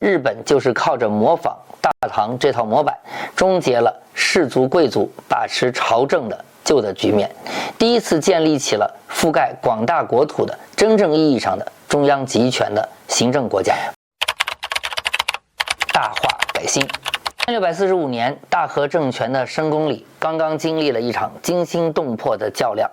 日本就是靠着模仿大唐这套模板，终结了士族贵族把持朝政的旧的局面，第一次建立起了覆盖广大国土的真正意义上的中央集权的行政国家。大化改新。1645年，大和政权的深宫里刚刚经历了一场惊心动魄的较量。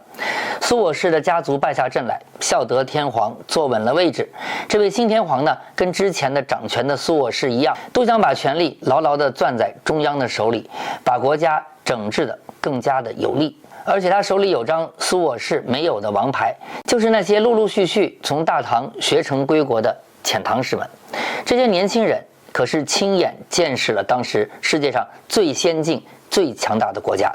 苏我氏的家族败下阵来，孝德天皇坐稳了位置。这位新天皇呢，跟之前的掌权的苏我氏一样，都想把权力牢牢地攥在中央的手里，把国家整治得更加的有力。而且他手里有张苏我氏没有的王牌，就是那些陆陆续续从大唐学成归国的遣唐使们。这些年轻人可是亲眼见识了当时世界上最先进、最强大的国家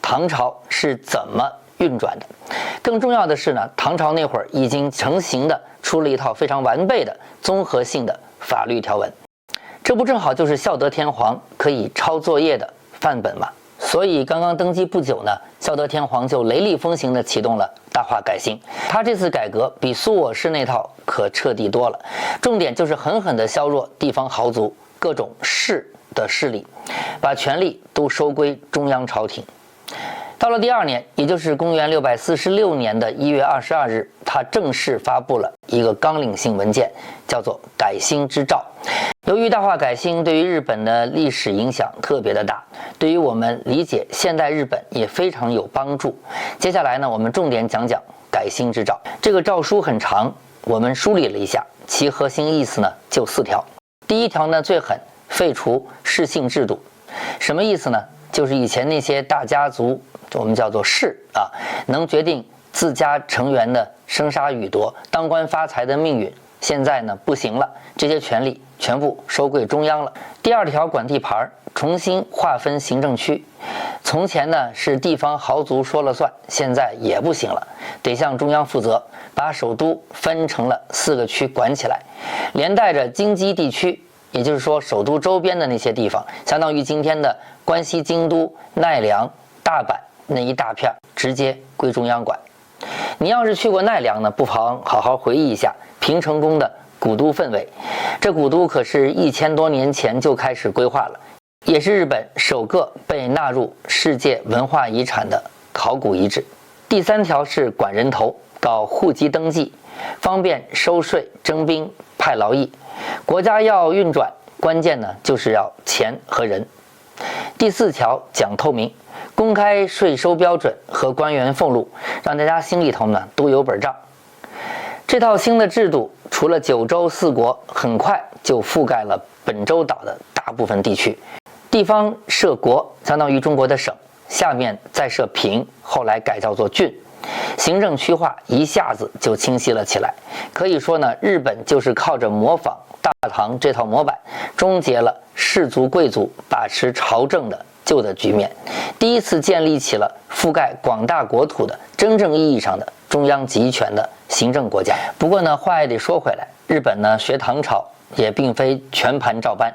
唐朝是怎么运转的。更重要的是呢，唐朝那会儿已经成型的出了一套非常完备的综合性的法律条文，这不正好就是孝德天皇可以抄作业的范本吗？所以刚刚登基不久呢，孝德天皇就雷厉风行地启动了大化改新。他这次改革比苏我氏那套可彻底多了，重点就是狠狠地削弱地方豪族各种士的势力，把权力都收归中央朝廷。到了第二年，也就是公元646年的1月22日，他正式发布了一个纲领性文件，叫做《改新之诏》。由于大化改新对于日本的历史影响特别的大，对于我们理解现代日本也非常有帮助。接下来呢，我们重点讲讲改新之诏。这个诏书很长，我们梳理了一下，其核心意思呢就4条。第一条呢最狠，废除世姓制度。什么意思呢？就是以前那些大家族，我们叫做士啊，能决定自家成员的生杀予夺、当官发财的命运，现在呢不行了，这些权利全部收归中央了。第二条管地盘，重新划分行政区。从前呢是地方豪族说了算，现在也不行了，得向中央负责，把首都分成了4个区管起来，连带着京畿地区，也就是说首都周边的那些地方，相当于今天的关西京都、奈良、大阪那一大片，直接归中央管。你要是去过奈良呢，不妨好好回忆一下平成宫的古都氛围。这古都可是1000多年前就开始规划了，也是日本首个被纳入世界文化遗产的考古遗址。第3条是管人头，搞户籍登记，方便收税、征兵、派劳役。国家要运转，关键呢就是要钱和人。第4条讲透明，公开税收标准和官员俸禄，让大家心里头呢都有本账。这套新的制度除了9州4国，很快就覆盖了本州岛的大部分地区。地方设国，相当于中国的省，下面再设平，后来改叫做郡，行政区划一下子就清晰了起来。可以说呢，日本就是靠着模仿大唐这套模板，终结了士族贵族把持朝政的旧的局面，第一次建立起了覆盖广大国土的真正意义上的中央集权的行政国家。不过呢，话也得说回来，日本呢学唐朝也并非全盘照搬，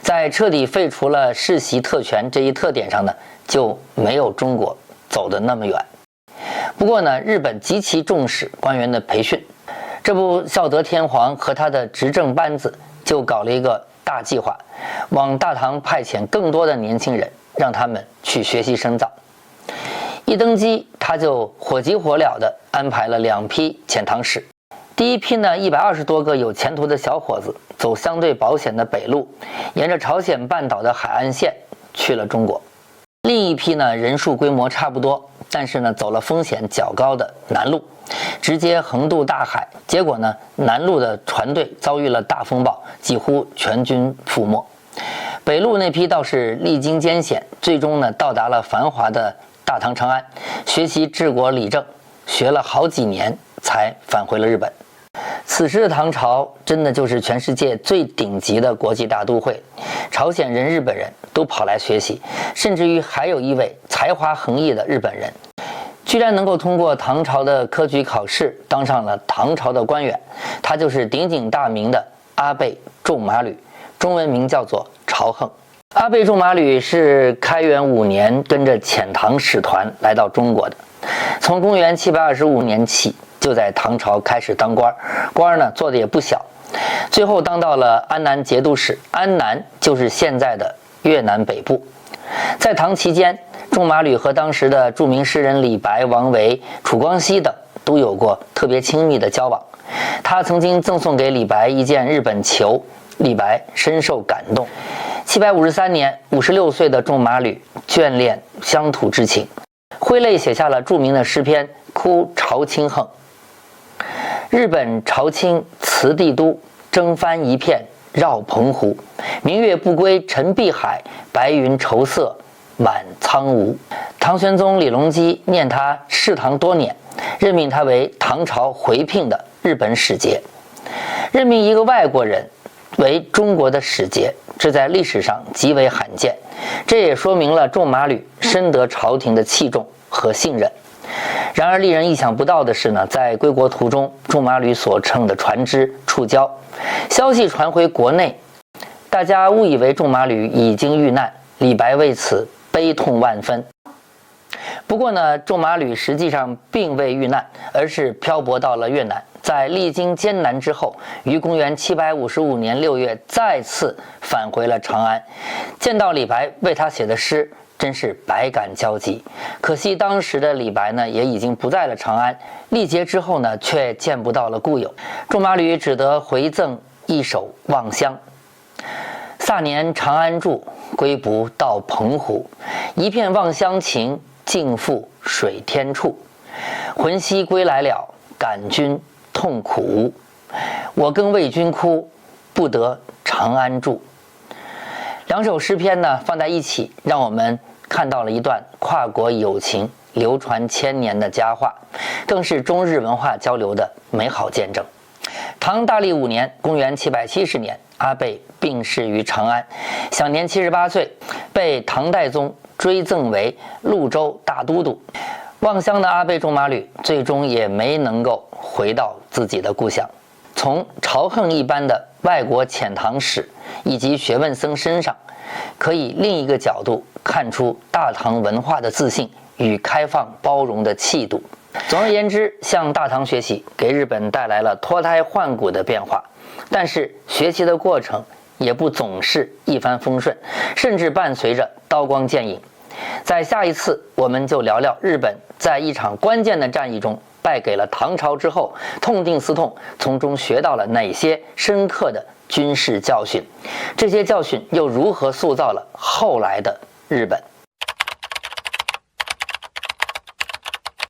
在彻底废除了世袭特权这一特点上呢，就没有中国走得那么远。不过呢，日本极其重视官员的培训，这不，孝德天皇和他的执政班子就搞了一个大计划，往大唐派遣更多的年轻人，让他们去学习深造。一登基，他就火急火燎地安排了2批遣唐使。第一批呢，120多个有前途的小伙子，走相对保险的北路，沿着朝鲜半岛的海岸线去了中国。另一批呢，人数规模差不多，但是呢，走了风险较高的南路，直接横渡大海。结果呢，南路的船队遭遇了大风暴，几乎全军覆没。北路那批倒是历经艰险，最终呢，到达了繁华的大唐长安，学习治国理政，学了好几年才返回了日本。此时的唐朝真的就是全世界最顶级的国际大都会，朝鲜人、日本人都跑来学习，甚至于还有一位才华横溢的日本人，居然能够通过唐朝的科举考试当上了唐朝的官员。他就是鼎鼎大名的阿倍仲麻吕，中文名叫做朝横。阿倍仲麻吕是开元5年跟着遣唐使团来到中国的，从公元725年起就在唐朝开始当官，官呢做的也不小，最后当到了安南节度使，安南就是现在的越南北部。在唐期间，仲马吕和当时的著名诗人李白、王维、楚光熙等都有过特别亲密的交往。他曾经赠送给李白一件日本球，李白深受感动。753年，56岁的仲马吕眷恋乡土之情，挥泪写下了著名的诗篇《哭朝清横》。日本朝清辞帝都，征帆一片绕澎湖。明月不归沉碧海，白云愁色满苍梧。唐玄宗李隆基念他侍唐多年，任命他为唐朝回聘的日本使节。任命一个外国人为中国的使节，这在历史上极为罕见。这也说明了仲马吕深得朝廷的器重和信任。然而令人意想不到的是呢，在归国途中，仲马吕所乘的船只触礁，消息传回国内，大家误以为仲马吕已经遇难，李白为此悲痛万分。不过呢，仲马吕实际上并未遇难，而是漂泊到了越南，在历经艰难之后，于公元755年6月再次返回了长安。见到李白为他写的诗，真是百感交集。可惜当时的李白呢，也已经不在了长安，历劫之后呢，却见不到了故友。仲马吕只得回赠一首《望乡》：霎年长安住，归不到澎湖。一片望乡情，尽付水天处。魂兮归来了，感君痛苦无。我更为君哭，不得长安住。两首诗篇呢放在一起，让我们看到了一段跨国友情流传千年的佳话，更是中日文化交流的美好见证。唐大历5年，公元770年，阿倍病逝于长安，享年78岁，被唐代宗追赠为潞州大都督。望乡的阿倍仲马吕最终也没能够回到自己的故乡。从朝恨一般的外国遣唐使以及学问僧身上，可以另一个角度看出大唐文化的自信与开放包容的气度。总而言之，向大唐学习给日本带来了脱胎换骨的变化，但是学习的过程也不总是一帆风顺，甚至伴随着刀光剑影。在下一次，我们就聊聊日本在一场关键的战役中败给了唐朝之后，痛定思痛，从中学到了哪些深刻的军事教训，这些教训又如何塑造了后来的日本。